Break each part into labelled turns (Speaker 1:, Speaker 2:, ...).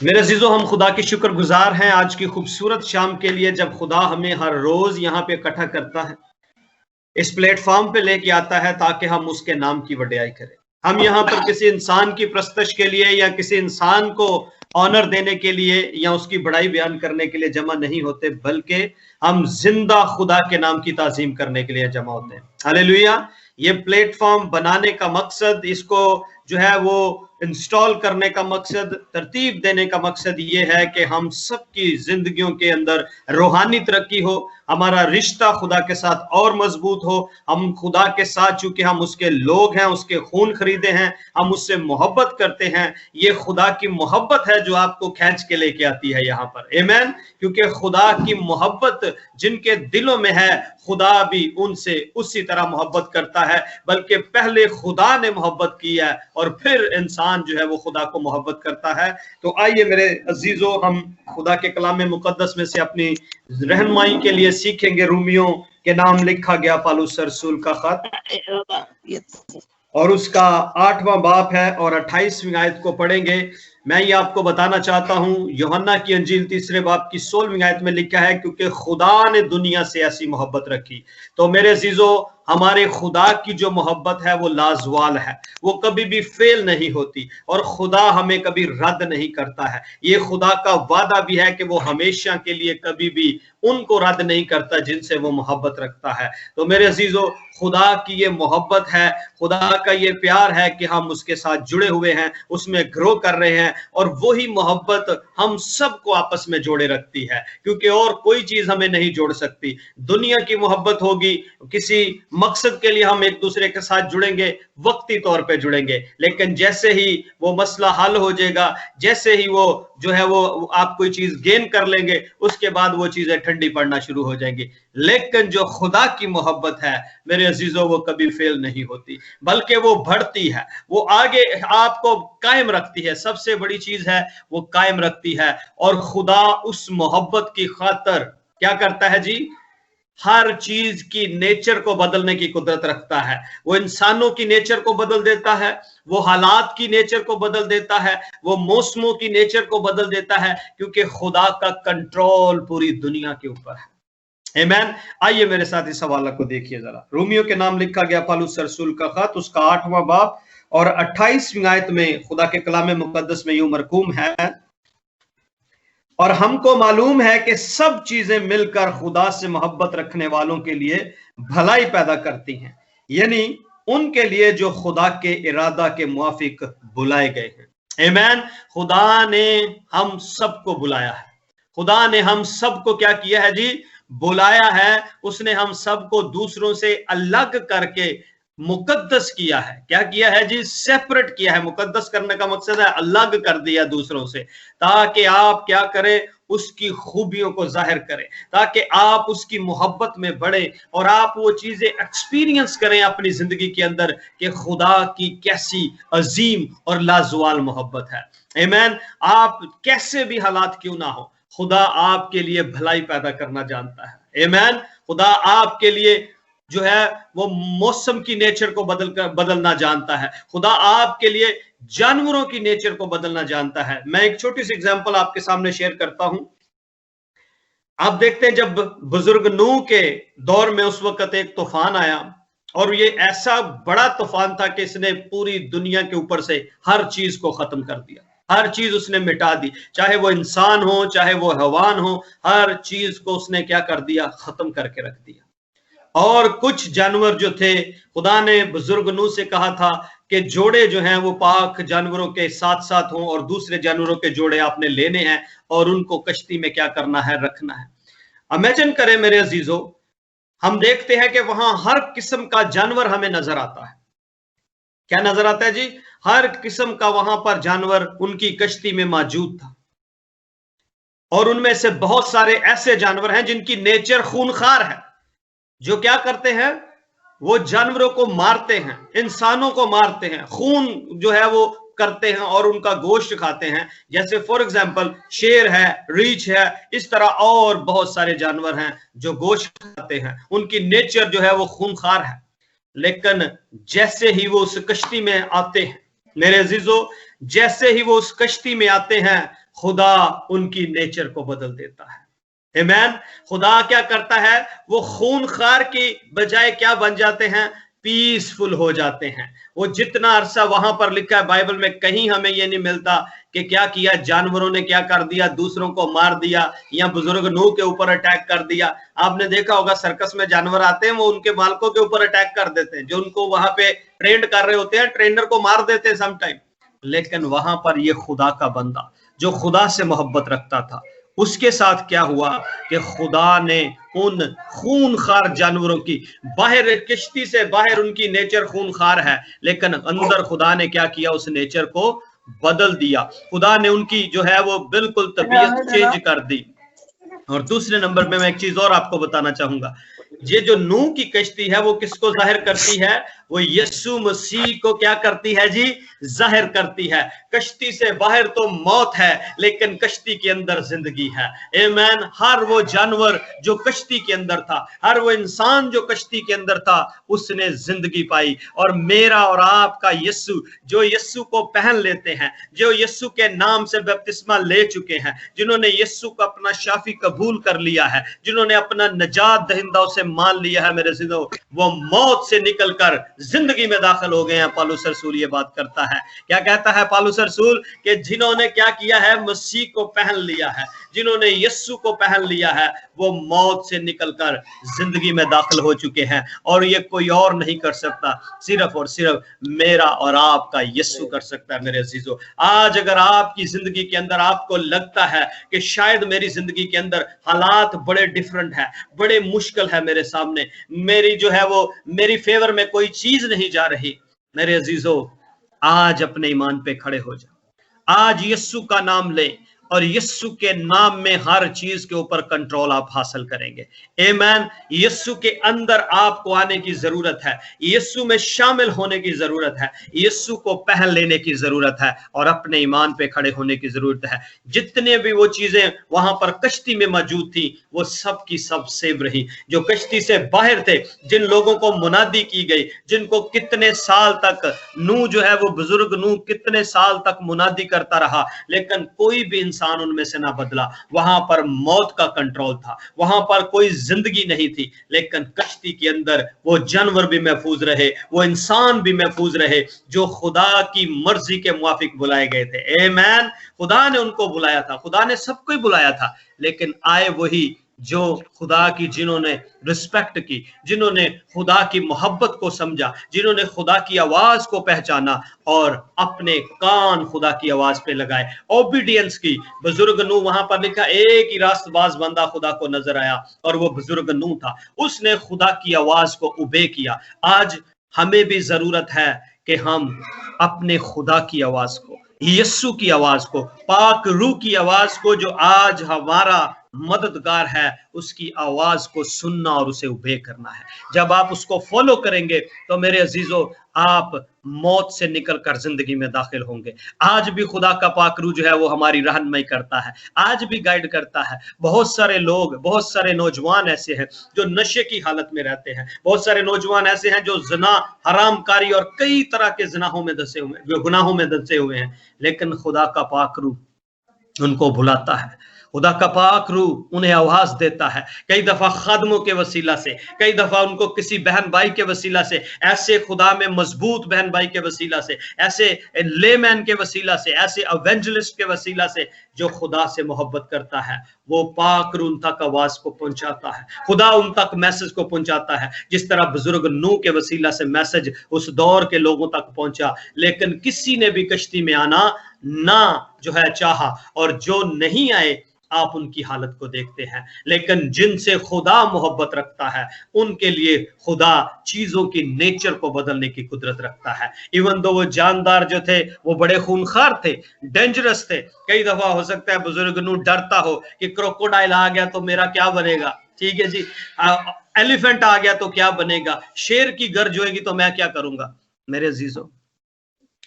Speaker 1: میرے عزیزو، ہم خدا کے شکر گزار ہیں آج کی خوبصورت شام کے لیے، جب خدا ہمیں ہر روز یہاں پہ اکٹھا کرتا ہے، اس پلیٹ فارم پہ لے کے آتا ہے تاکہ ہم اس کے نام کی وڈیائی کریں۔ ہم یہاں پر کسی انسان کی پرستش کے لیے یا کسی انسان کو آنر دینے کے لیے یا اس کی بڑائی بیان کرنے کے لیے جمع نہیں ہوتے، بلکہ ہم زندہ خدا کے نام کی تعظیم کرنے کے لیے جمع ہوتے ہیں۔ ہاللیلویہ۔ یہ پلیٹ فارم بنانے کا مقصد، اس کو جو ہے وہ انسٹال کرنے کا مقصد، ترتیب دینے کا مقصد یہ ہے کہ ہم سب کی زندگیوں کے اندر روحانی ترقی ہو، ہمارا رشتہ خدا کے ساتھ اور مضبوط ہو، ہم خدا کے ساتھ چونکہ ہم اس کے لوگ ہیں، اس کے خون خریدے ہیں، ہم اس سے محبت کرتے ہیں۔ یہ خدا کی محبت ہے جو آپ کو کھینچ کے لے کے آتی ہے یہاں پر، آمین۔ کیونکہ خدا کی محبت جن کے دلوں میں ہے، خدا بھی ان سے اسی طرح محبت کرتا ہے، بلکہ پہلے خدا نے محبت کی ہے اور پھر انسان جو ہے وہ خدا کو محبت کرتا ہے۔ تو آئیے میرے عزیزو، ہم خدا کے کلام مقدس میں سے اپنی رہنمائی کے لیے سیکھیں گے رومیوں کے نام لکھا گیا پالوس رسول کا خط، اور اس کا 8واں باب ہے اور 28ویں آیت کو پڑھیں گے۔ میں یہ آپ کو بتانا چاہتا ہوں، یوحنا کی انجیل 3 باب کی 16ویں آیت میں لکھا ہے، کیونکہ خدا نے دنیا سے ایسی محبت رکھی۔ تو میرے عزیزو، ہمارے خدا کی جو محبت ہے وہ لازوال ہے، وہ کبھی بھی فیل نہیں ہوتی، اور خدا ہمیں کبھی رد نہیں کرتا ہے۔ یہ خدا کا وعدہ بھی ہے کہ وہ ہمیشہ کے لیے کبھی بھی ان کو رد نہیں کرتا جن سے وہ محبت رکھتا ہے۔ تو میرے عزیزو، خدا کی یہ محبت ہے، خدا کا یہ پیار ہے کہ ہم اس کے ساتھ جڑے ہوئے ہیں، اس میں گرو کر رہے ہیں، اور وہی محبت ہم سب کو آپس میں جوڑے رکھتی ہے، کیونکہ اور کوئی چیز ہمیں نہیں جوڑ سکتی۔ دنیا کی محبت ہوگی، کسی مقصد کے لیے ہم ایک دوسرے کے ساتھ جڑیں گے، وقتی طور پہ جڑیں گے، لیکن جیسے ہی وہ مسئلہ حل ہو جائے گا، جیسے ہی وہ جو ہے وہ آپ کوئی چیز گین کر لیں گے، اس کے بعد وہ چیزیں ٹھنڈی پڑنا شروع ہو جائیں گی۔ لیکن جو خدا کی محبت ہے میرے عزیزوں، وہ کبھی فیل نہیں ہوتی، بلکہ وہ بڑھتی ہے، وہ آگے آپ کو قائم رکھتی ہے۔ سب سے بڑی چیز ہے وہ قائم رکھتی ہے، اور خدا اس محبت کی خاطر کیا کرتا ہے جی؟ ہر چیز کی نیچر کو بدلنے کی قدرت رکھتا ہے۔ وہ انسانوں کی نیچر کو بدل دیتا ہے، وہ حالات کی نیچر کو بدل دیتا ہے، وہ موسموں کی نیچر کو بدل دیتا ہے، کیونکہ خدا کا کنٹرول پوری دنیا کے اوپر ہے۔ آمین۔ آئیے میرے ساتھ اس حوالہ کو دیکھیے ذرا۔ رومیوں کے نام لکھا گیا پالوس رسول کا خط، اس کا 8واں باب اور 28ویں آیت میں خدا کے کلام مقدس میں یوں مرقوم ہے، اور ہم کو معلوم ہے کہ سب چیزیں مل کر خدا سے محبت رکھنے والوں کے لیے بھلائی پیدا کرتی ہیں، یعنی ان کے لیے جو خدا کے ارادہ کے موافق بلائے گئے ہیں۔ آمین۔ خدا نے ہم سب کو بلایا ہے، خدا نے ہم سب کو کیا کیا ہے جی؟ بلایا ہے۔ اس نے ہم سب کو دوسروں سے الگ کر کے مقدس کیا ہے۔ کیا کیا ہے جی؟ سیپریٹ کیا ہے۔ مقدس کرنے کا مقصد ہے الگ کر دیا دوسروں سے، تاکہ آپ کیا کریں؟ اس کی خوبیوں کو ظاہر کریں، تاکہ آپ اس کی محبت میں بڑھیں اور آپ وہ چیزیں ایکسپیرینس کریں اپنی زندگی کے اندر کہ خدا کی کیسی عظیم اور لازوال محبت ہے۔ آمین۔ آپ کیسے بھی حالات کیوں نہ ہو، خدا آپ کے لیے بھلائی پیدا کرنا جانتا ہے۔ آمین۔ خدا آپ کے لیے جو ہے وہ موسم کی نیچر کو بدلنا جانتا ہے۔ خدا آپ کے لیے جانوروں کی نیچر کو بدلنا جانتا ہے۔ میں ایک چھوٹی سی ایگزامپل آپ کے سامنے شیئر کرتا ہوں۔ آپ دیکھتے ہیں جب بزرگ نوح کے دور میں اس وقت ایک طوفان آیا، اور یہ ایسا بڑا طوفان تھا کہ اس نے پوری دنیا کے اوپر سے ہر چیز کو ختم کر دیا، ہر چیز اس نے مٹا دی، چاہے وہ انسان ہو چاہے وہ حیوان ہو، ہر چیز کو اس نے کیا کر دیا؟ ختم کر کے رکھ دیا۔ اور کچھ جانور جو تھے، خدا نے بزرگ نوح سے کہا تھا کہ جوڑے جو ہیں وہ پاک جانوروں کے ساتھ ساتھ ہوں، اور دوسرے جانوروں کے جوڑے آپ نے لینے ہیں اور ان کو کشتی میں کیا کرنا ہے؟ رکھنا ہے۔ امیجن کریں میرے عزیزو، ہم دیکھتے ہیں کہ وہاں ہر قسم کا جانور ہمیں نظر آتا ہے۔ کیا نظر آتا ہے جی؟ ہر قسم کا وہاں پر جانور ان کی کشتی میں موجود تھا، اور ان میں سے بہت سارے ایسے جانور ہیں جن کی نیچر خونخوار ہے، جو کیا کرتے ہیں؟ وہ جانوروں کو مارتے ہیں، انسانوں کو مارتے ہیں، خون جو ہے وہ کرتے ہیں اور ان کا گوشت کھاتے ہیں۔ جیسے فور ایگزامپل شیر ہے، ریچھ ہے، اس طرح اور بہت سارے جانور ہیں جو گوشت کھاتے ہیں، ان کی نیچر جو ہے وہ خونخوار ہے۔ لیکن جیسے ہی وہ اس کشتی میں آتے ہیں میرے عزیزو، جیسے ہی وہ اس کشتی میں آتے ہیں، खुदा उनकी नेचर को बदल देता है। आमीन। खुदा क्या करता है, वो खूनखार की बजाय क्या बन जाते हैं, पीसफुल हो जाते हैं। वो जितना अरसा वहां पर लिखा है बाइबल में, कहीं हमें ये नहीं मिलता कि क्या किया जानवरों ने, क्या कर दिया, दूसरों को मार दिया या बुजुर्ग नूह के ऊपर अटैक कर दिया। आपने देखा होगा सर्कस में जानवर आते हैं, वो उनके मालकों के ऊपर अटैक कर देते हैं, जो उनको वहां पे ट्रेंड कर रहे होते हैं, ट्रेनर को मार देते हैं समटाइम। लेकिन वहां पर ये खुदा का बंदा जो खुदा से मोहब्बत रखता था, उसके साथ क्या हुआ कि खुदा ने उन खूनखार जानवरों की, बाहर किश्ती से बाहर उनकी नेचर खूनखार है, लेकिन अंदर खुदा ने क्या किया, उस नेचर को बदल दिया। खुदा ने उनकी जो है वो बिल्कुल तबीयत चेंज कर दी। और दूसरे नंबर पे मैं एक चीज और आपको बताना चाहूंगा, ये जो नूह की कश्ती है वो किसको जाहिर करती है, वो यीशु मसीह को क्या करती है जी, जाहिर करती है। कश्ती से बाहर तो मौत है, लेकिन कश्ती के अंदर जिंदगी है। आमीन। हर वो जानवर जो कश्ती के अंदर था, हर वो इंसान जो कश्ती के अंदर था, उसने जिंदगी पाई। और मेरा और आपका यीशु, जो यीशु को पहन लेते हैं, जो यीशु के नाम से बपतिस्मा ले चुके हैं, जिन्होंने यीशु को अपना शाफी कबूल कर लिया है, जिन्होंने अपना नजात दहिंदा उसे मान लिया है, मेरे जिंदो, वो मौत से निकलकर जिंदगी में दाखिल हो गए हैं। पौलुस रसूल ये बात करता है, क्या कहता है पौलुस रसूल, कि जिन्होंने क्या किया है, मसीह को पहन लिया है, जिन्होंने यीशु को पहन लिया है, वो मौत से निकलकर जिंदगी में दाखिल हो चुके हैं। और ये कोई और नहीं कर सकता, सिर्फ और सिर्फ मेरा और आपका यीशु कर सकता है। मेरे अजीजों, आज अगर आपकी जिंदगी के अंदर आपको लगता है कि शायद मेरी जिंदगी के अंदर हालात बड़े डिफरेंट है, बड़े मुश्किल है मेरे सामने, मेरी जो है वो मेरी फेवर में कोई चीज नहीं जा रही, मेरे अजीजों, आज अपने ईमान पे खड़े हो जाओ। आज यीशु का नाम ले, और यीशु के नाम में हर चीज के ऊपर कंट्रोल आप हासिल करेंगे। आमीन। यीशु के अंदर आपको आने की जरूरत है, यीशु में शामिल होने की जरूरत है, यीशु को पहन लेने की जरूरत है, और अपने ईमान पे खड़े होने की जरूरत है। जितने भी वो चीजें वहां पर कश्ती में मौजूद थी, वो सब की सब सेव रही। जो कश्ती से बाहर थे, जिन लोगों को मुनादी की गई, जिनको कितने साल तक नूह जो है वो बुजुर्ग नूह कितने साल तक मुनादी करता रहा, लेकिन कोई भी इंसान उनमें से ना बदला। वहां पर मौत का कंट्रोल था, वहां पर कोई जिंदगी नहीं थी, लेकिन कश्ती के अंदर वो जानवर भी महफूज रहे, वो इंसान भी महफूज रहे, जो खुदा की मर्जी के मुआफिक बुलाए गए थे। आमीन। खुदा ने उनको बुलाया था, खुदा ने सबको ही बुलाया था, लेकिन आए वही जो खुदा की, जिन्होंने रिस्पेक्ट की, जिन्होंने खुदा की मोहब्बत को समझा, जिन्होंने खुदा की आवाज को पहचाना और अपने कान खुदा की आवाज पे लगाए, ओबीडियंस की। बुजुर्ग नूह, वहां पर लिखा, एक ही रास्तबाज बंदा खुदा को नजर आया और वो बुजुर्ग नूह था, उसने खुदा की आवाज को ओबे किया। आज हमें भी जरूरत है कि हम अपने खुदा की आवाज को, यीशु की आवाज को, पाक रूह की आवाज को, जो आज हमारा मददगार है, उसकी आवाज को सुनना और उसे ओबे करना है। जब आप उसको फॉलो करेंगे तो मेरे अजीजों, आप मौत से निकलकर जिंदगी में दाखिल होंगे। आज भी खुदा का पाक रूह जो है वो हमारी रहनुमाई करता है, आज भी गाइड करता है। बहुत सारे लोग, बहुत सारे नौजवान ऐसे हैं जो नशे की हालत में रहते हैं, बहुत सारे नौजवान ऐसे हैं जो जना, हरामकारी और कई तरह के गुनाहों में धंसे हुए हैं, लेकिन खुदा का पाक रूह उनको भुलाता है। खुदा का पाक रूह उन्हें आवाज देता है, कई दफा खादमों के वसीला से, कई दफा उनको किसी बहन भाई के वसीला से, ऐसे खुदा में मजबूत बहन भाई के वसीला से, ऐसे लेमैन के वसीला से, ऐसे एवेंजलिस्ट के वसीला से, जो खुदा से मोहब्बत करता है, वो पाक रूह उन तक आवाज को पहुंचाता है, खुदा उन तक मैसेज को पहुंचाता है। जिस तरह बुजुर्ग नूह के वसीला से मैसेज उस दौर के लोगों तक पहुंचा, लेकिन किसी ने भी कश्ती में आना ना जो है चाहा, और जो नहीं आए आप उनकी हालत को देखते हैं। लेकिन जिनसे खुदा मोहब्बत रखता है, उनके लिए खुदा चीजों की नेचर को बदलने की कुदरत रखता है। इवन दो वो जानदार जो थे वो बड़े खूनखार थे, डेंजरस थे। कई दफा हो सकता है बुजुर्ग नूह डरता हो कि क्रोकोडाइल आ गया तो मेरा क्या बनेगा, ठीक है जी, एलिफेंट आ गया तो क्या बनेगा, शेर की गर्ज होएगी तो मैं क्या करूंगा। मेरे अजीजों,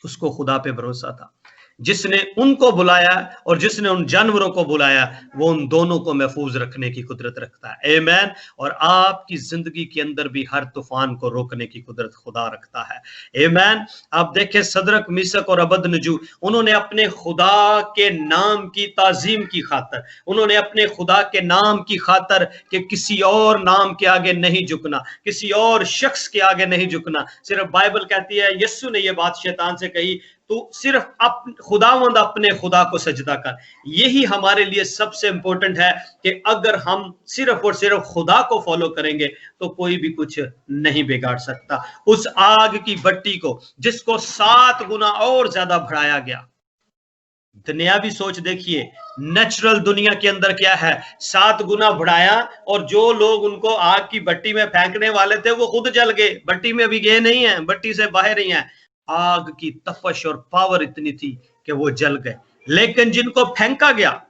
Speaker 1: उसको खुदा पे भरोसा था, जिसने उनको बुलाया और जिसने उन जानवरों को बुलाया, वो उन दोनों को महफूज रखने की कुदरत रखता है। आमीन। और आपकी जिंदगी के अंदर भी हर तूफान को रोकने की कुदरत खुदा रखता है। आमीन। आप देखें, सदरक, मीसक और अबदनजू, उन्होंने अपने खुदा के नाम की ताजीम की खातर, उन्होंने अपने खुदा के नाम की खातर कि किसी और नाम के आगे नहीं झुकना, किसी और शख्स के आगे नहीं झुकना। सिर्फ बाइबल कहती है, यीशु ने यह बात शैतान से कही, तू सिर्फ खुदावंद अपने खुदा को सजदा कर। यही हमारे लिए सबसे इंपॉर्टेंट है कि अगर हम सिर्फ और सिर्फ खुदा को फॉलो करेंगे तो कोई भी कुछ नहीं बिगाड़ सकता। उस आग की भट्टी को जिसको 7 गुना और ज्यादा बढ़ाया गया। दुनियावी सोच देखिए, नेचुरल दुनिया के अंदर क्या है, 7 गुना बढ़ाया, और जो लोग उनको आग की भट्टी में फेंकने वाले थे वो खुद जल गए, भट्टी में भी गए नहीं है, भट्टी से बाहर ही है। आग की तपश और पावर इतनी थी कि वो जल गए। लेकिन जिनको फेंका गया,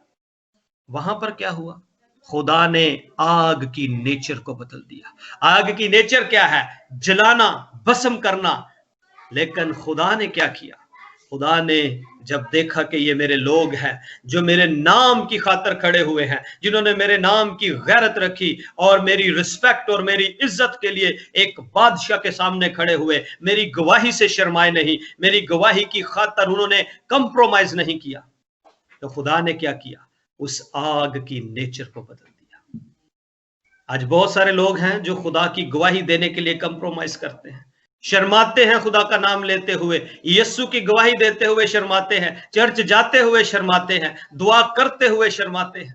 Speaker 1: वहां पर क्या हुआ? खुदा ने आग की नेचर को बदल दिया। आग की नेचर क्या है? जलाना, भस्म करना। लेकिन खुदा ने क्या किया? खुदा ने जब देखा कि ये मेरे लोग हैं जो मेरे नाम की खातर खड़े हुए हैं, जिन्होंने मेरे नाम की गैरत रखी और मेरी रिस्पेक्ट और मेरी इज्जत के लिए एक बादशाह के सामने खड़े हुए, मेरी गवाही से शर्माए नहीं, मेरी गवाही की खातर उन्होंने कंप्रोमाइज नहीं किया, तो खुदा ने क्या किया? उस आग की नेचर को बदल दिया। आज बहुत सारे लोग हैं जो खुदा की गवाही देने के लिए कंप्रोमाइज करते हैं, शर्माते हैं, खुदा का नाम लेते हुए, यीशु की गवाही देते हुए शर्माते हैं, चर्च जाते हुए शर्माते हैं, दुआ करते हुए शर्माते हैं,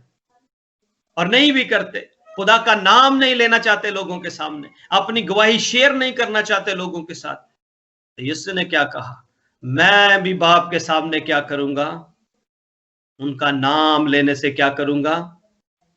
Speaker 1: और नहीं भी करते। खुदा का नाम नहीं लेना चाहते लोगों के सामने, अपनी गवाही शेयर नहीं करना चाहते लोगों के साथ। तो यीशु ने क्या कहा? मैं भी बाप के सामने क्या करूंगा? उनका नाम लेने से क्या करूंगा?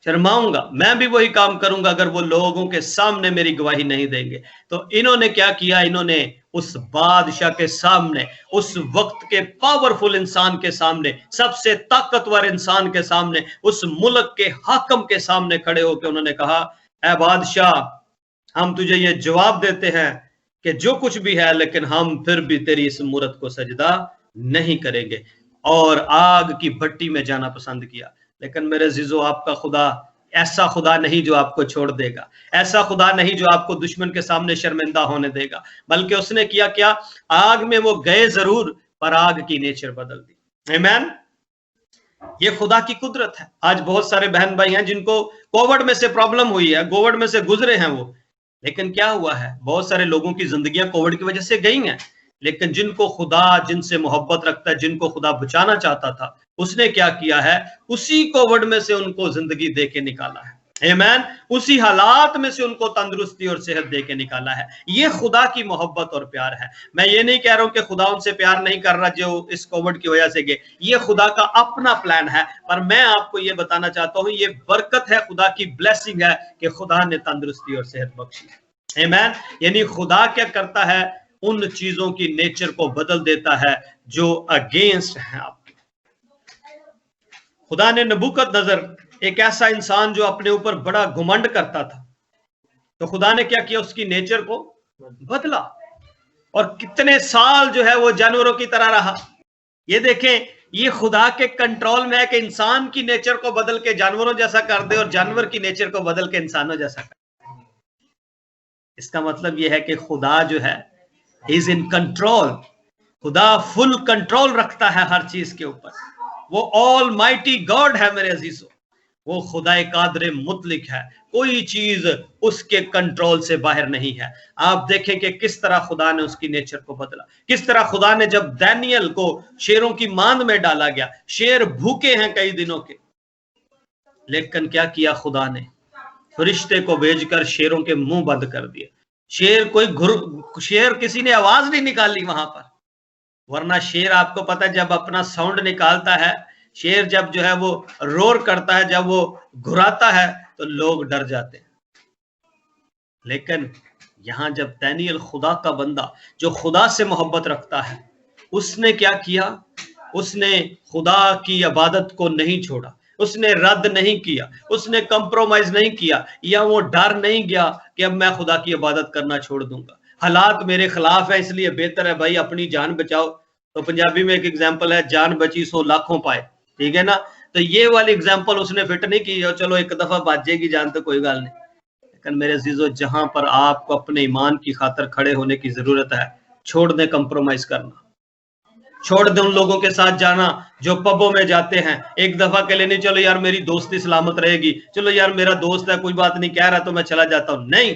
Speaker 1: शर्माऊंगा। मैं भी वही काम करूंगा अगर वो लोगों के सामने मेरी गवाही नहीं देंगे। तो इन्होंने क्या किया? इन्होंने उस बादशाह के सामने, उस वक्त के पावरफुल इंसान के सामने, सबसे ताकतवर इंसान के सामने, उस मुल्क के हाकम के सामने खड़े होकर उन्होंने कहा, ऐ बादशाह, हम तुझे ये जवाब देते हैं कि जो कुछ भी है, लेकिन हम फिर भी तेरी इस मूरत को सजदा नहीं करेंगे, और आग की भट्टी में जाना पसंद किया। लेकिन मेरे अजीजो, आपका खुदा ऐसा खुदा नहीं जो आपको छोड़ देगा, ऐसा खुदा नहीं जो आपको दुश्मन के सामने शर्मिंदा होने देगा, बल्कि उसने किया क्या? आग में वो गए जरूर, पर आग की नेचर बदल दी। आमीन। ये खुदा की कुदरत है। आज बहुत सारे बहन भाई हैं जिनको कोविड में से प्रॉब्लम हुई है, कोविड में से गुजरे हैं वो, लेकिन क्या हुआ है? बहुत सारे लोगों की जिंदगियां कोविड की वजह से गई हैं, लेकिन जिनको खुदा, जिनसे मोहब्बत रखता है, जिनको खुदा बचाना चाहता था, उसने क्या किया है? उसी कोविड में से उनको जिंदगी दे के निकाला है। आमीन। उसी हालात में से उनको तंदुरुस्ती और सेहत दे के निकाला है। ये खुदा की मोहब्बत और प्यार है। मैं ये नहीं कह रहा हूं कि खुदा उनसे प्यार नहीं कर रहा जो इस कोविड की वजह से गए, ये खुदा का अपना प्लान है। पर मैं आपको ये बताना चाहता हूं, ये बरकत है, खुदा की ब्लेसिंग है कि खुदा ने तंदुरुस्ती और सेहत बख्शी है। आमीन। यानी खुदा क्या करता है? उन चीजों की नेचर को बदल देता है जो अगेंस्ट है आपके। खुदा ने नबूकदनजर, एक ऐसा इंसान जो अपने ऊपर बड़ा घमंड करता था, तो खुदा ने क्या किया? उसकी नेचर को बदला, और कितने साल जो है वो जानवरों की तरह रहा। ये देखें, ये खुदा के कंट्रोल में है कि इंसान की नेचर को बदल के जानवरों जैसा कर दे और जानवर की नेचर को बदल के इंसानों जैसा कर दे। इसका मतलब यह है कि खुदा जो है, इज इन कंट्रोल। खुदा फुल कंट्रोल रखता है हर चीज के ऊपर। वो ऑल माइटी गॉड है मेरे अजीजों, वो खुदा कादर मुतलिक है, कोई चीज उसके कंट्रोल से बाहर नहीं है। आप देखें कि किस तरह खुदा ने उसकी नेचर को बदला, किस तरह खुदा ने जब दानियल को शेरों की मांद में डाला गया, शेर भूखे हैं कई दिनों के, लेकिन क्या किया खुदा ने? फरिश्ते को भेजकर शेरों के मुंह बंद कर दिए। शेर किसी ने आवाज नहीं निकाली वहां पर, वरना शेर, आपको पता है, जब अपना साउंड निकालता है, शेर जब जो है वो रोर करता है, जब वो घुराता है, तो लोग डर जाते हैं। लेकिन यहां जब दानियल, खुदा का बंदा जो खुदा से मोहब्बत रखता है, उसने क्या किया? उसने खुदा की इबादत को नहीं छोड़ा, उसने रद्द नहीं किया, उसने कंप्रोमाइज नहीं किया, या वो डर नहीं गया कि अब मैं खुदा की इबादत करना छोड़ दूंगा, हालात मेरे खिलाफ है, इसलिए बेहतर है भाई अपनी जान बचाओ। तो पंजाबी में एक एग्जाम्पल है, जान बची सो लाखों पाए, ठीक है ना। तो ये वाली एग्जाम्पल उसने फिट नहीं की, चलो एक दफा बच जाएगी जान तो कोई गल नहीं। लेकिन मेरे अजीजों, जहां पर आपको अपने ईमान की खातर खड़े होने की जरूरत है, छोड़ दें कंप्रोमाइज करना, छोड़ दें उन लोगों के साथ जाना जो पबों में जाते हैं एक दफा के लिए, नहीं चलो यार मेरी दोस्ती सलामत रहेगी, चलो यार मेरा दोस्त है कोई बात नहीं कह रहा तो मैं चला जाता हूं। नहीं,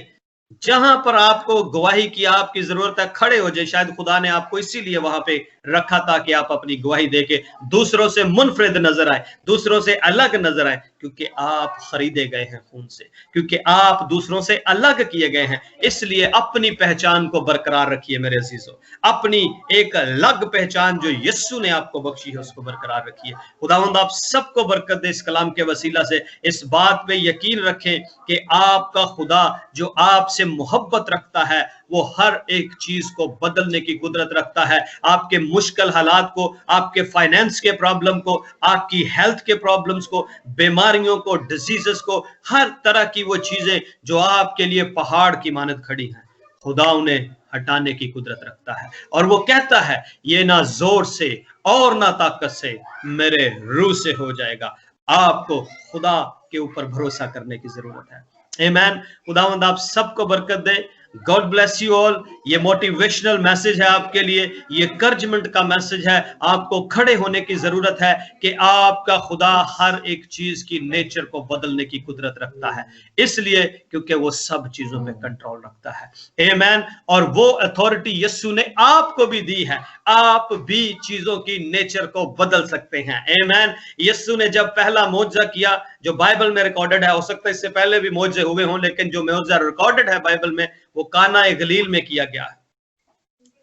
Speaker 1: जहां पर आपको गवाही की आपकी जरूरत है, खड़े हो जाए। शायद खुदा ने आपको इसीलिए वहां पे रखा था कि आप अपनी गवाही देके दूसरों से मुनफरिद नजर आए, दूसरों से अलग नजर आए, क्योंकि आप खरीदे गए हैं खून से, क्योंकि आप दूसरों से अलग किए गए हैं। इसलिए अपनी पहचान को बरकरार रखिए मेरे अजीजों, अपनी एक अलग पहचान जो यीशु ने आपको बख्शी है उसको बरकरार रखिए। खुदावंद आप सबको बरकत दे इस कलाम के वसीला से। इस बात पे यकीन रखें कि आपका खुदा जो आपसे मोहब्बत रखता है वो हर एक चीज को बदलने की कुदरत रखता है। आपके मुश्किल हालात को, आपके फाइनेंस के प्रॉब्लम को, आपकी हेल्थ के प्रॉब्लम्स को, बीमारियों को, डिजीजेस को, हर तरह की वो चीजें जो आपके लिए पहाड़ की मानद खड़ी हैं, खुदा उन्हें हटाने की कुदरत रखता है। और वो कहता है ये ना जोर से और ना ताकत से, मेरे रूह से हो जाएगा। आपको खुदा के ऊपर भरोसा करने की जरूरत है। आमीन। खुदावंद आप सबको बरकत दे। God bless you all. ये मोटिवेशनल मैसेज है आपके लिए, ये encouragement का मैसेज है। आपको खड़े होने की जरूरत है कि आपका खुदा हर एक चीज की नेचर को बदलने की कुदरत रखता है, इसलिए क्योंकि वो सब चीजों पे कंट्रोल रखता है। आमीन। और वो अथॉरिटी यीशु ने आपको भी दी है, आप भी चीजों की नेचर को बदल सकते हैं। आमीन। यीशु ने जब पहला मौजज़ा किया जो बाइबल में रिकॉर्डेड है, हो सकता है इससे पहले भी मौजज़े हुए हों, लेकिन जो मौजज़ा रिकॉर्डेड है बाइबल में वो काना गलील में किया गया है।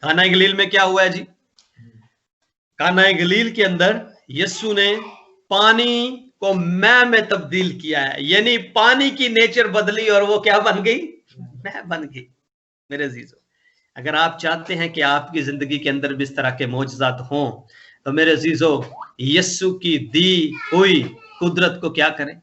Speaker 1: काना गलील में क्या हुआ है जी? काना गलील के अंदर यीशु ने पानी को मैं में तब्दील किया है, यानी पानी की नेचर बदली और वो क्या बन गई? मैं बन गई। मेरे अजीजों, अगर आप चाहते हैं कि आपकी जिंदगी के अंदर भी इस तरह के मौजज़ात हों, तो मेरे अजीजों यीशु की दी हुई कुदरत को क्या करें?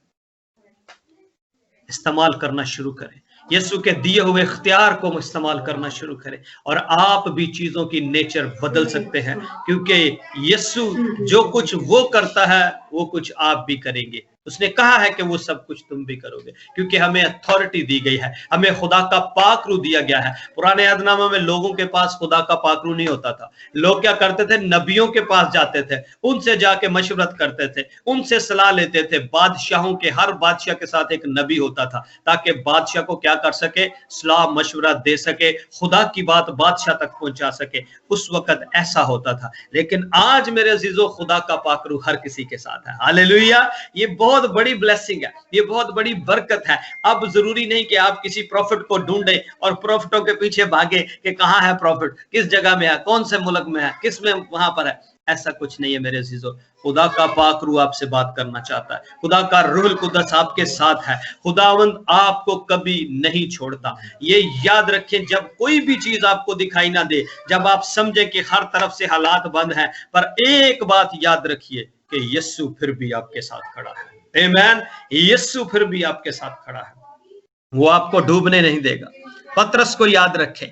Speaker 1: इस्तेमाल करना शुरू करें। यीशु के दिए हुए इख्तियार को इस्तेमाल करना शुरू करें और आप भी चीजों की नेचर बदल सकते हैं, क्योंकि यीशु जो कुछ वो करता है वो कुछ आप भी करेंगे। उसने कहा है कि वो सब कुछ तुम भी करोगे, क्योंकि हमें अथॉरिटी दी गई है, हमें खुदा का पाकरू दिया गया है। पुराने अहदनामे में लोगों के पास खुदा का पाकरू नहीं होता था। लोग क्या करते थे? नबियों के पास जाते थे, उनसे जाके मशवरत करते थे, उनसे सलाह लेते थे। बादशाहों के, हर बादशाह के साथ एक नबी होता था, ताकि बादशाह को क्या कर सके? सलाह मशवरा दे सके, खुदा की बात बादशाह तक पहुंचा सके। उस वक्त ऐसा होता था। लेकिन आज मेरे अजीजों खुदा का पाकरू हर किसी के साथ है। हालेलुया। ये बहुत बड़ी ब्लेसिंग है, ये बहुत बड़ी बरकत है। अब जरूरी नहीं कि आप किसी प्रॉफिट को ढूंढे और प्रॉफिटों के पीछे भागे कि कहां है प्रॉफिट, किस जगह में है, कौन से मुल्क में है, किस में वहां पर है। ऐसा कुछ नहीं है मेरे अजीजों। खुदा का पाक रूह आपसे बात करना चाहता है, खुदा का रूहुल कुद्दस आपके साथ है। खुदावंद आपको कभी नहीं छोड़ता। ये याद रखें, जब कोई भी चीज आपको दिखाई ना दे, जब आप समझे कि हर तरफ से हालात बंद हैं, पर एक बात याद रखिए कि यीशु फिर भी आपके साथ खड़ा है। आमीन। यीशु फिर भी आपके साथ खड़ा है, वो आपको डूबने नहीं देगा। पतरस को याद रखें,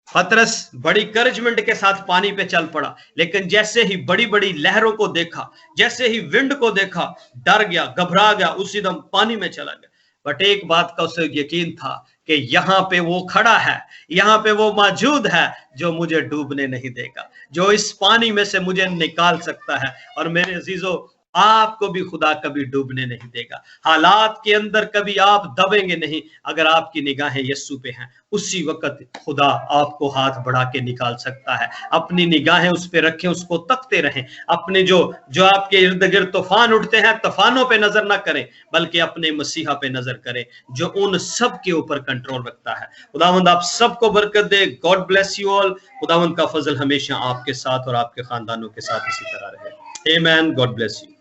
Speaker 1: पतरस बड़ी करजमेंट के साथ पानी पे चल पड़ा, लेकिन जैसे ही बड़ी बड़ी लहरों को देखा, जैसे ही विंड को देखा, डर गया, घबरा गया, उसी दम पानी में चला गया। बट एक बात का उसे यकीन था कि यहाँ पे वो खड़ा है, यहाँ पे वो मौजूद है जो मुझे डूबने नहीं देगा, जो इस पानी में से मुझे निकाल सकता है। और मेरे अजीजों, आपको भी खुदा कभी डूबने नहीं देगा। हालात के अंदर कभी आप दबेंगे नहीं। अगर आपकी निगाहें यीशु पे हैं, उसी वक्त खुदा आपको हाथ बढ़ा के निकाल सकता है। अपनी निगाहें उस पे रखें, उसको तकते रहें। अपने जो आपके इर्द गिर्द तूफान उठते हैं, तूफानों पे नजर ना करें, बल्कि अपने मसीहा पे नजर करें जो उन सब के ऊपर कंट्रोल रखता है। खुदावंद आप सबको बरकत दे। God bless you all. खुदावंद का फजल हमेशा आपके साथ और आपके खानदानों के साथ इसी तरह रहे। आमीन। God bless you.